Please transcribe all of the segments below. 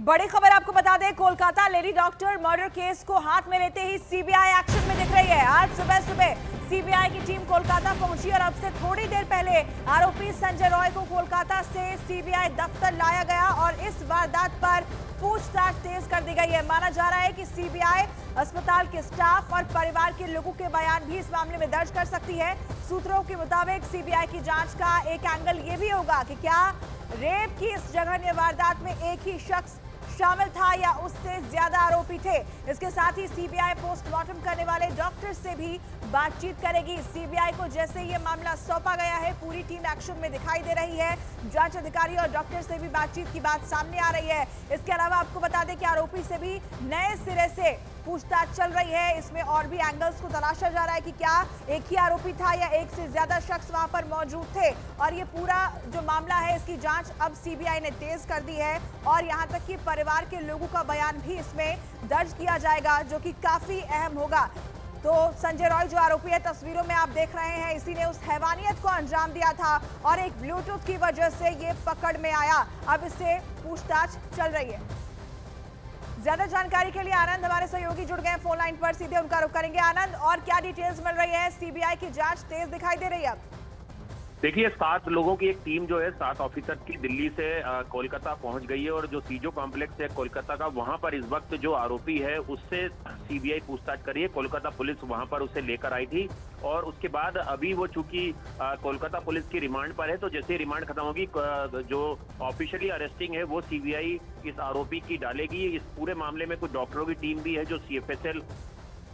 बड़ी खबर आपको बता दें, Kolkata lady doctor murder case को हाथ में लेते ही सीबीआई एक्शन में दिख रही है। आज सुबह सुबह सीबीआई की टीम कोलकाता पहुंची और अब से थोड़ी देर पहले आरोपी संजय रॉय को कोलकाता से सीबीआई दफ्तर लाया गया और इस वारदात पर पूछताछ तेज कर दी गई है। माना जा रहा है कि सीबीआई अस्पताल के स्टाफ और परिवार के लोगों के बयान भी इस मामले में दर्ज कर सकती है। सूत्रों के मुताबिक सीबीआई की जांच का एक एंगल ये भी होगा कि क्या रेप की इस जघन्य वारदात में एक ही शख्स शामिल था या उससे ज्यादा आरोपी थे। इसके साथ ही सीबीआई पोस्टमार्टम करने वाले डॉक्टर से भी बातचीत करेगी। सीबीआई को जैसे ये मामला सौंपा गया है, पूरी टीम एक्शन में दिखाई दे रही है। जांच अधिकारी और डॉक्टर से भी बातचीत की बात सामने आ रही है। इसके अलावा आपको बता दें कि आरोपी से भी नए सिरे से पूछताछ चल रही है। इसमें और भी एंगल्स को तलाशा जा रहा है कि क्या एक ही आरोपी था या एक से ज्यादा शख्स वहां पर मौजूद थे। और ये पूरा जो मामला है, इसकी जांच अब सीबीआई ने तेज कर दी है और यहां तक कि परिवार के लोगों का बयान भी इसमें दर्ज किया जाएगा, जो कि काफी अहम होगा। तो संजय रॉय जो आरोपी है, तस्वीरों में आप देख रहे हैं, इसी ने उस हैवानियत को अंजाम दिया था और एक ब्लूटूथ की वजह से ये पकड़ में आया। अब इससे पूछताछ चल रही है। ज्यादा जानकारी के लिए आनंद हमारे सहयोगी जुड़ गए फोन लाइन पर, सीधे उनका रुख करेंगे। आनंद, और क्या डिटेल्स मिल रही है? सीबीआई की जांच तेज दिखाई दे रही है। देखिए, 7 लोगों की एक टीम जो है, 7 ऑफिसर की दिल्ली से कोलकाता पहुंच गई है और जो सीजो कॉम्प्लेक्स है कोलकाता का, वहां पर इस वक्त जो आरोपी है उससे सीबीआई पूछताछ कर रही है। कोलकाता पुलिस वहां पर उसे लेकर आई थी और उसके बाद अभी वो चूंकि कोलकाता पुलिस की रिमांड पर है, तो जैसे रिमांड खत्म होगी, जो ऑफिशियली अरेस्टिंग है वो सीबीआई इस आरोपी की डालेगी। इस पूरे मामले में कुछ डॉक्टरों की टीम भी है, जो सीएफएसएल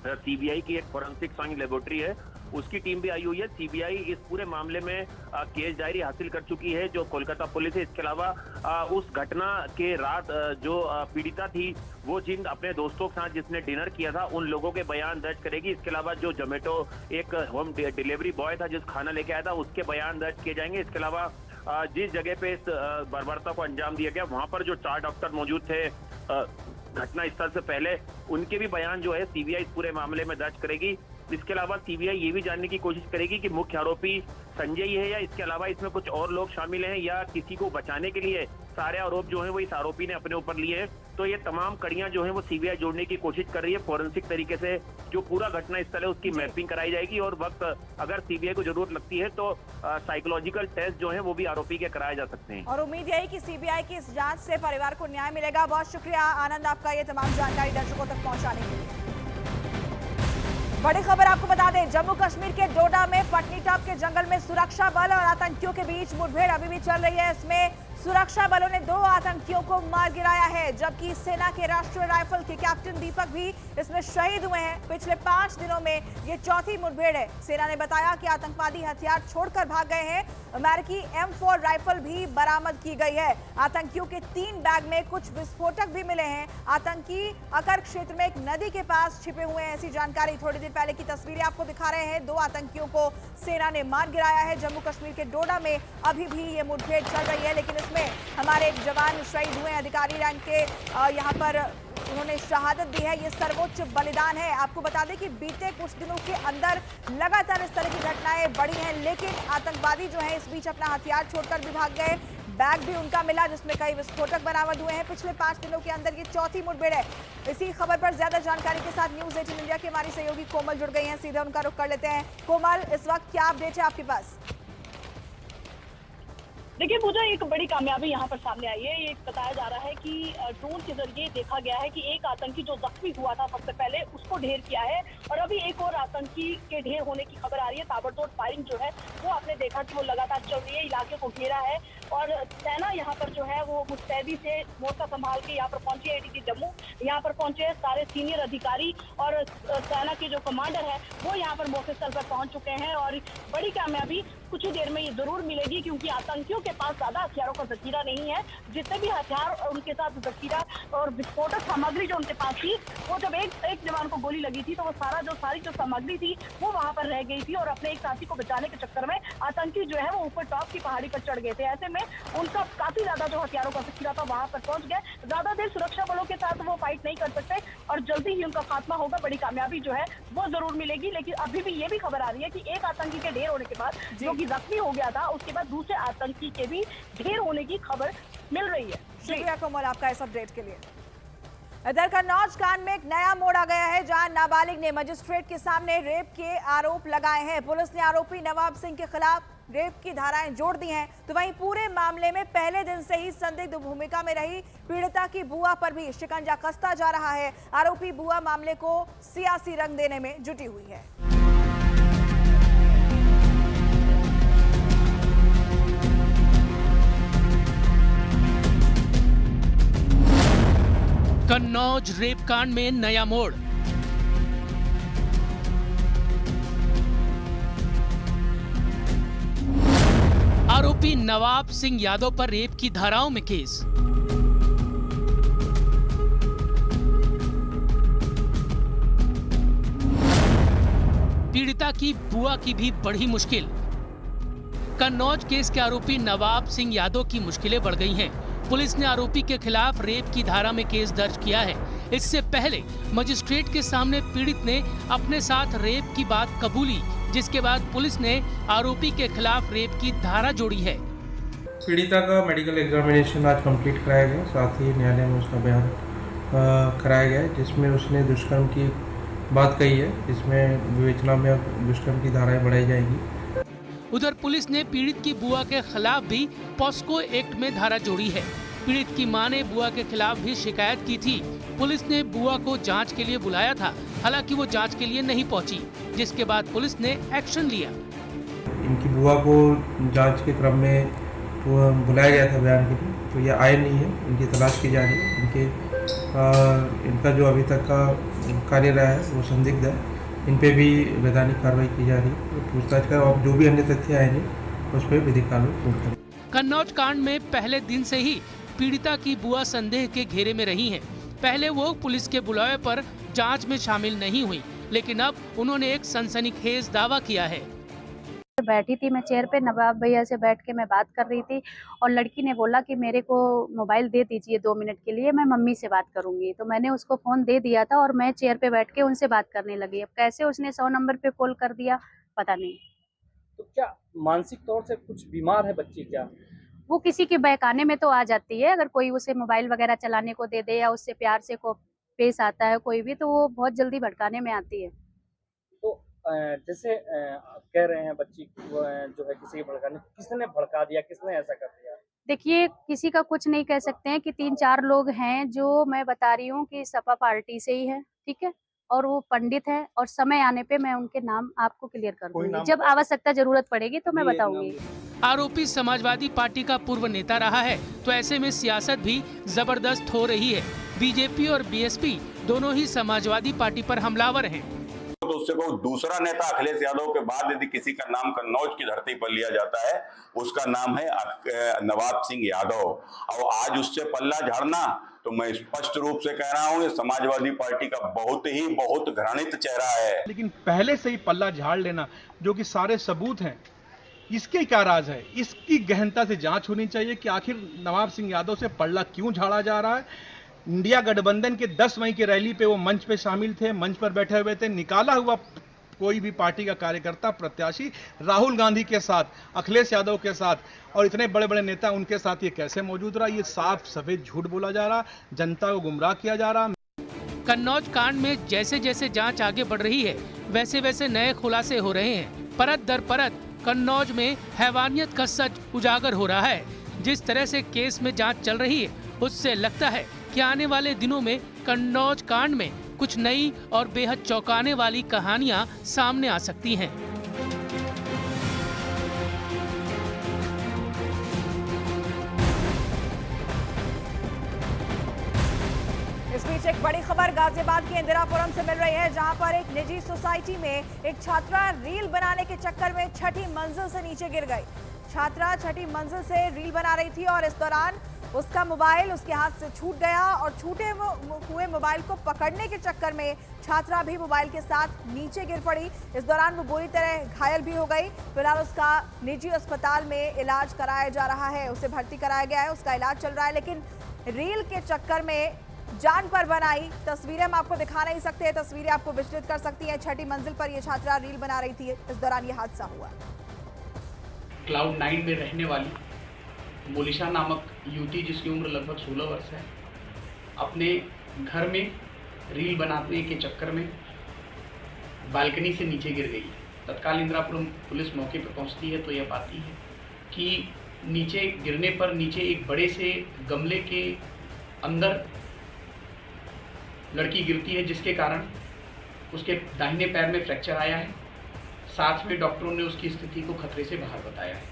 सीबीआई की एक फोरेंसिक साइंस लेबोरेटरी है, उसकी टीम भी आई हुई है। सीबीआई इस पूरे मामले में केस डायरी हासिल कर चुकी है, जो कोलकाता पुलिस है। इसके अलावा उस घटना के रात जो पीड़िता थी, वो जिन अपने दोस्तों के साथ जिसने डिनर किया था, उन लोगों के बयान दर्ज करेगी। इसके अलावा जो जोमेटो एक होम डिलीवरी बॉय था जिस खाना लेके आया था, उसके बयान दर्ज किए जाएंगे। इसके अलावा जिस जगह पे इस बर्बरता को अंजाम दिया गया, वहां पर जो 4 डॉक्टर मौजूद थे घटना स्थल से पहले, उनके भी बयान जो है सीबीआई इस पूरे मामले में दर्ज करेगी। इसके अलावा सीबीआई ये भी जानने की कोशिश करेगी कि मुख्य आरोपी संजय ही है या इसके अलावा इसमें कुछ और लोग शामिल हैं, या किसी को बचाने के लिए सारे आरोप जो हैं वो इस आरोपी ने अपने ऊपर लिए हैं। तो ये तमाम कड़ियां जो हैं वो सीबीआई जोड़ने की कोशिश कर रही है। फोरेंसिक तरीके से जो पूरा घटना स्थल है उसकी मैपिंग कराई जाएगी और वक्त अगर सीबीआई को जरूरत लगती है तो साइकोलॉजिकल टेस्ट जो है वो भी आरोपी के कराए जा सकते हैं। और उम्मीद यही कि सीबीआई की इस जांच से परिवार को न्याय मिलेगा। बहुत शुक्रिया आनंद आपका ये तमाम जानकारी दर्शकों तक पहुंचाने के लिए। बड़ी खबर आपको बता दें, जम्मू कश्मीर के डोडा में पटनीटॉप के जंगल में सुरक्षा बल और आतंकियों के बीच मुठभेड़ अभी भी चल रही है। इसमें सुरक्षा बलों ने 2 आतंकियों को मार गिराया है, जबकि सेना के राष्ट्रीय राइफल के कैप्टन दीपक भी इसमें शहीद हुए हैं। पिछले 5 दिनों में ये चौथी मुठभेड़ है। सेना ने बताया कि आतंकवादी हथियार छोड़कर भाग गए हैं। अमेरिकी M4 राइफल भी बरामद की गई है। आतंकियों के 3 बैग में कुछ विस्फोटक भी मिले हैं। आतंकी अकर क्षेत्र में एक नदी के पास छिपे हुए हैं, ऐसी जानकारी थोड़ी देर पहले की तस्वीरें आपको दिखा रहे हैं। 2 आतंकियों को सेना ने मार गिराया है। जम्मू कश्मीर के डोडा में अभी भी ये मुठभेड़ चल रही है, लेकिन में हमारे एक जवान शहीद हुए, अधिकारी रैंक के यहाँ पर उन्होंने शहादत दी है। ये सर्वोच्च बलिदान है। आपको बता दें कि बीते कुछ दिनों के अंदर लगातार इस तरह की घटनाएं बढ़ी हैं, लेकिन आतंकवादी जो है इस बीच अपना हथियार छोड़कर भी भाग गए। बैग भी उनका मिला जिसमें कई विस्फोटक बरामद हुए हैं। पिछले 5 दिनों के अंदर ये चौथी मुठभेड़ है। इसी खबर पर ज्यादा जानकारी के साथ न्यूज 18 इंडिया के हमारी सहयोगी कोमल जुड़ गई हैं, सीधे उनका रुख कर लेते हैं। कोमल, इस वक्त क्या अपडेट है आपके पास? देखिए पूजा, एक बड़ी कामयाबी यहाँ पर सामने आई है। ये बताया जा रहा है कि ड्रोन के जरिए देखा गया है कि एक आतंकी जो जख्मी हुआ था सबसे पहले, उसको ढेर किया है और अभी एक और आतंकी के ढेर होने की खबर आ रही है। ताबड़तोड़ फायरिंग जो है वो आपने देखा कि वो लगातार चल रही है, इलाके को घेरा है और सेना यहाँ पर जो है वो मुस्तैदी से मोर्चा संभाल के यहाँ पर पहुंची है। एडीजी जम्मू यहाँ पर पहुंचे हैं, सारे सीनियर अधिकारी और सेना के जो कमांडर है वो यहाँ पर मौके स्थल पर पहुंच चुके हैं। और बड़ी कामयाबी कुछ ही देर में ये जरूर मिलेगी, क्योंकि आतंकियों के पास ज्यादा हथियारों का जखीरा नहीं है। जितने भी हथियार उनके साथ जखीरा और विस्फोटक सामग्री जो उनके पास थी, वो जब एक जवान को गोली लगी थी तो वो सारी जो सामग्री थी वो वहां पर रह गई थी और अपने एक साथी को बचाने के चक्कर में आतंकी जो है वो ऊपर टॉप की पहाड़ी पर चढ़ गए थे। ऐसे में उनका काफी ज्यादा जो हथियारों का जखीरा था वहां पर पहुंच गए। ज्यादा देर सुरक्षा बलों के साथ वो फाइट नहीं कर सकते और जल्दी ही उनका खात्मा होगा। बड़ी कामयाबी जो है वो जरूर मिलेगी। लेकिन अभी भी ये भी खबर आ रही है कि एक आतंकी के ढेर होने के बाद जो कि जख्मी हो गया था, उसके बाद दूसरे आतंकी के भी ढेर होने की खबर मिल रही है। शुक्रिया कोमल आपका इस अपडेट के लिए। इधर कन्नौज कांड में एक नया मोड़ आ गया है, जहां नाबालिग ने मजिस्ट्रेट के सामने रेप के आरोप लगाए हैं। पुलिस ने आरोपी नवाब सिंह के खिलाफ रेप की धाराएं जोड़ दी हैं। तो वहीं पूरे मामले में पहले दिन से ही संदिग्ध भूमिका में रही पीड़िता की बुआ पर भी शिकंजा कसता जा रहा है। आरोपी बुआ मामले को सियासी रंग देने में जुटी हुई है। कन्नौज रेप कांड में नया मोड़। आरोपी नवाब सिंह यादव पर रेप की धाराओं में केस। पीड़िता की बुआ की भी बढ़ी मुश्किल। कन्नौज केस के आरोपी नवाब सिंह यादव की मुश्किलें बढ़ गई हैं। पुलिस ने आरोपी के खिलाफ रेप की धारा में केस दर्ज किया है। इससे पहले मजिस्ट्रेट के सामने पीड़ित ने अपने साथ रेप की बात कबूली, जिसके बाद पुलिस ने आरोपी के खिलाफ रेप की धारा जोड़ी है। पीड़िता का मेडिकल एग्जामिनेशन आज कंप्लीट कराया गया, साथ ही न्यायालय में उसका बयान कराया गया, जिसमें उसने दुष्कर्म की बात कही है। इसमें विवेचना में दुष्कर्म की धाराएं बढ़ाई जाएंगी। उधर पुलिस ने पीड़ित की बुआ के खिलाफ भी पॉस्को एक्ट में धारा जोड़ी है। पीड़ित की मां ने बुआ के खिलाफ भी शिकायत की थी। पुलिस ने बुआ को जांच के लिए बुलाया था, हालांकि वो जांच के लिए नहीं पहुंची, जिसके बाद पुलिस ने एक्शन लिया। इनकी बुआ को जांच के क्रम में बुलाया गया था बयान के लिए, तो ये आए नहीं है। इनकी तलाश की जा रही है। इनका जो अभी तक का कार्य रहा है वो संदिग्ध है। इन पे भी वैधानिक कार्रवाई की जा रही है। पूछताछ कर और जो भी अन्य तथ्य आएंगे उस पर विधिक कार्रवाई पूर्ण करेंगे। कन्नौज कांड में पहले दिन से ही पीड़िता की बुआ संदेह के घेरे में रही हैं। पहले वो पुलिस के बुलावे पर जांच में शामिल नहीं हुई, लेकिन अब उन्होंने एक सनसनीखेज दावा किया है। बैठी थी मैं चेयर पे, नवाब भैया से बैठ के मैं बात कर रही थी और लड़की ने बोला कि मेरे को मोबाइल दे दीजिए 2 मिनट के लिए, मैं मम्मी से बात करूंगी। तो मैंने उसको फोन दे दिया था और मैं चेयर पे बैठ के उनसे बात करने लगी। अब कैसे उसने 100 नंबर पे कॉल कर दिया पता नहीं। तो क्या मानसिक तौर से कुछ बीमार है बच्ची क्या? वो किसी के बहकाने में तो आ जाती है। अगर कोई उसे मोबाइल वगैरह चलाने को दे दे या उससे प्यार से को पेश आता है कोई भी, तो वो बहुत जल्दी भड़काने में आती है। तो जैसे आप कह रहे हैं बच्ची जो है किसी के भड़काने, किसने भड़का दिया, किसने ऐसा कर दिया? देखिए, किसी का कुछ नहीं कह सकते हैं कि 3-4 लोग हैं जो मैं बता रही हूँ कि सपा पार्टी से ही है, ठीक है, और वो पंडित है और समय आने पे मैं उनके नाम आपको क्लियर कर दूंगी। जब आवश्यकता जरूरत पड़ेगी तो मैं बताऊंगी। आरोपी समाजवादी पार्टी का पूर्व नेता रहा है, तो ऐसे में सियासत भी जबरदस्त हो रही है। बीजेपी और बीएसपी दोनों ही समाजवादी पार्टी पर हमलावर हैं। तो उससे कोई दूसरा नेता अखिलेश यादव के बाद यदि किसी का नाम कन्नौज की धरती पर लिया जाता है, उसका नाम है नवाब सिंह यादव। और आज उससे पल्ला झाड़ना, तो मैं स्पष्ट रूप से कह रहा हूँ, ये समाजवादी पार्टी का बहुत घृणित चेहरा है। लेकिन पहले से ही पल्ला झाड़ लेना, जो कि सारे सबूत हैं, इसके क्या राज है? इसकी गहनता से जांच होनी चाहिए कि आखिर नवाब सिंह यादव से पल्ला क्यों झाड़ा जा रहा है। इंडिया गठबंधन के 10 मई की रैली पे वो मंच पे शामिल थे, मंच पर बैठे हुए थे। निकाला हुआ कोई भी पार्टी का कार्यकर्ता प्रत्याशी राहुल गांधी के साथ, अखिलेश यादव के साथ और इतने बड़े बड़े नेता उनके साथ ये कैसे मौजूद रहा? ये साफ सफेद झूठ बोला जा रहा, जनता को गुमराह किया जा रहा। कन्नौज कांड में जैसे जैसे जांच आगे बढ़ रही है, वैसे वैसे नए खुलासे हो रहे हैं। परत दर परत कन्नौज में हैवानियत का सच उजागर हो रहा है। जिस तरह से केस में जांच चल रही है, उससे लगता है कि आने वाले दिनों में कन्नौज कांड में कुछ नई और बेहद चौंकाने वाली कहानियां सामने आ सकती हैं। इस बीच एक बड़ी खबर गाजियाबाद के इंदिरापुरम से मिल रही है, जहां पर एक निजी सोसाइटी में एक छात्रा रील बनाने के चक्कर में 6ठी मंजिल से नीचे गिर गई। छात्रा 6ठी मंजिल से रील बना रही थी और इस दौरान उसका मोबाइल उसके हाथ से छूट गया और छूटे हुए मोबाइल को पकड़ने के चक्कर में छात्रा भी मोबाइल के साथ नीचे गिर पड़ी। इस दौरान वो बुरी तरह घायल भी हो गई। फिलहाल उसका निजी अस्पताल में इलाज कराया जा रहा है, उसे भर्ती कराया गया है, उसका इलाज चल रहा है। लेकिन रील के चक्कर में जान पर बनाई तस्वीरें हम आपको दिखा नहीं सकते, तस्वीरें आपको विचलित कर सकती हैं। 6ठी मंजिल पर यह छात्रा रील बना रही थी, इस दौरान यह हादसा हुआ। क्लाउड 9 में रहने वाली मोलिशा नामक युवती, जिसकी उम्र लगभग 16 वर्ष है, अपने घर में रील बनाने के चक्कर में बालकनी से नीचे गिर गई। तत्काल इंदिरापुरम पुलिस मौके पर पहुंचती है तो यह पाती है कि नीचे गिरने पर नीचे एक बड़े से गमले के अंदर लड़की गिरती है, जिसके कारण उसके दाहिने पैर में फ्रैक्चर आया है। साथ में डॉक्टरों ने उसकी स्थिति को खतरे से बाहर बताया है।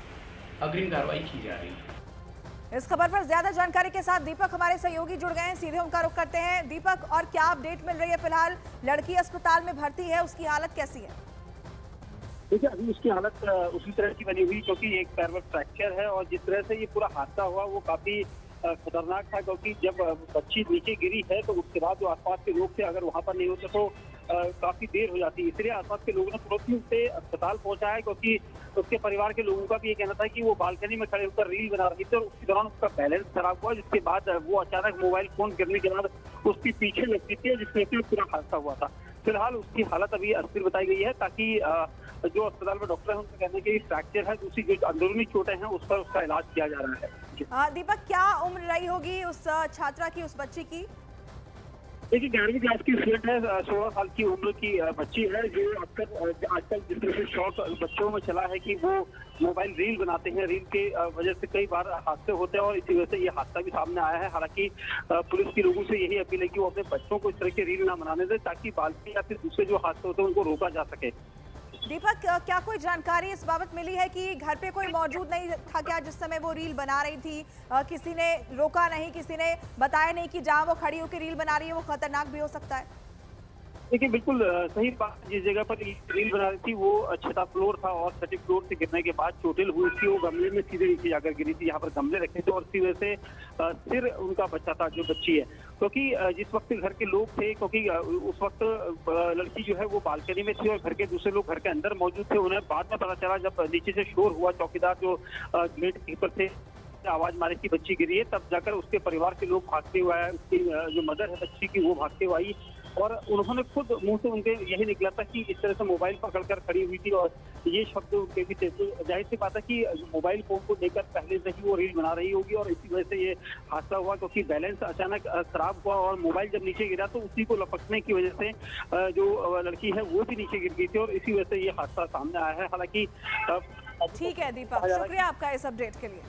अग्रिम कार्रवाई की जा रही है। इस खबर पर ज्यादा जानकारी के साथ दीपक हमारे सहयोगी जुड़ गए हैं, सीधे उनका रुख करते हैं। दीपक, और क्या अपडेट मिल रही है? फिलहाल लड़की अस्पताल में भर्ती है, उसकी हालत कैसी है? देखिए, अभी उसकी हालत उसी तरह की बनी हुई, क्योंकि एक पैर में फ्रैक्चर है और जिस तरह से ये पूरा हादसा हुआ वो काफी खतरनाक था, क्योंकि जब बच्ची नीचे गिरी है तो उसके बाद जो आसपास के लोग थे, अगर वहां पर नहीं होते तो काफी देर हो जाती। इसलिए आसपास के लोगों ने तुरंत ही उसे अस्पताल पहुंचाया, क्योंकि उसके परिवार के लोगों का भी ये कहना था कि वो बालकनी में खड़े होकर रील बना रही थी और उसी दौरान उसका बैलेंस खराब हुआ, जिसके बाद वो अचानक मोबाइल फोन गिरने के बाद उसके पीछे लगती थी, जिससे पूरा हादसा हुआ था। फिलहाल उसकी हालत अभी अस्थिर बताई गई है, ताकि जो अस्पताल में डॉक्टर है उनका कहना है कि फ्रैक्चर है, दूसरी जो अंदरूनी चोटें हैं उस पर उसका इलाज किया जा रहा है। दीपक, क्या उम्र रही होगी उस छात्रा की, उस बच्ची की? देखिए, 11वीं क्लास की स्टूडेंट है, 16 साल की उम्र की बच्ची है, जो आजकल जिस तरह से शौक बच्चों में चला है कि वो मोबाइल रील बनाते हैं। रील के वजह से कई बार हादसे होते हैं और इसी वजह से ये हादसा भी सामने आया है। हालांकि पुलिस के लोगों से यही अपील है कि वो अपने बच्चों को इस तरह की रील ना बनाने दें, ताकि बालकी या फिर दूसरे जो हादसे होते हैं उनको रोका जा सके। दीपक, क्या कोई जानकारी इस बाबत मिली है कि घर पे कोई मौजूद नहीं था क्या जिस समय वो रील बना रही थी? किसी ने रोका नहीं, किसी ने बताया नहीं कि जहां वो खड़ी होकर रील बना रही है वो खतरनाक भी हो सकता है? देखिए, बिल्कुल सही बात। जिस जगह पर रील बना रही थी वो 6वां फ्लोर था और 6ठी फ्लोर से गिरने के बाद चोटिल हुई थी। वो गमले में सीधे नीचे जाकर गिरी थी, यहाँ पर गमले रखे थे और इसी वजह से सिर उनका बच्चा था, जो बच्ची है। क्योंकि जिस वक्त घर के लोग थे, क्योंकि उस वक्त लड़की जो है वो बालकनी में थी और घर के दूसरे लोग घर के अंदर मौजूद थे। उन्हें बाद में पता चला जब नीचे से शोर हुआ, चौकीदार जो गेट कीपर थे आवाज मारी की बच्ची गिरी है, तब जाकर उसके परिवार के लोग भागते हुए आए। उसकी जो मदर है बच्ची की, वो भागते हुए आई और उन्होंने खुद मुंह से उनके यही निकला था कि इस तरह से मोबाइल पकड़कर खड़ी हुई थी और ये शब्द उनके भी थे। तो जाहिर सी बात है कि मोबाइल फोन को लेकर पहले से ही वो रील बना रही होगी और इसी वजह से ये हादसा हुआ, क्योंकि बैलेंस अचानक खराब हुआ और मोबाइल जब नीचे गिरा तो उसी को लपकने की वजह से जो लड़की है वो भी नीचे गिर गई थी और इसी वजह से ये हादसा सामने आया है। हालांकि ठीक है दीपक, शुक्रिया आपका इस अपडेट के लिए।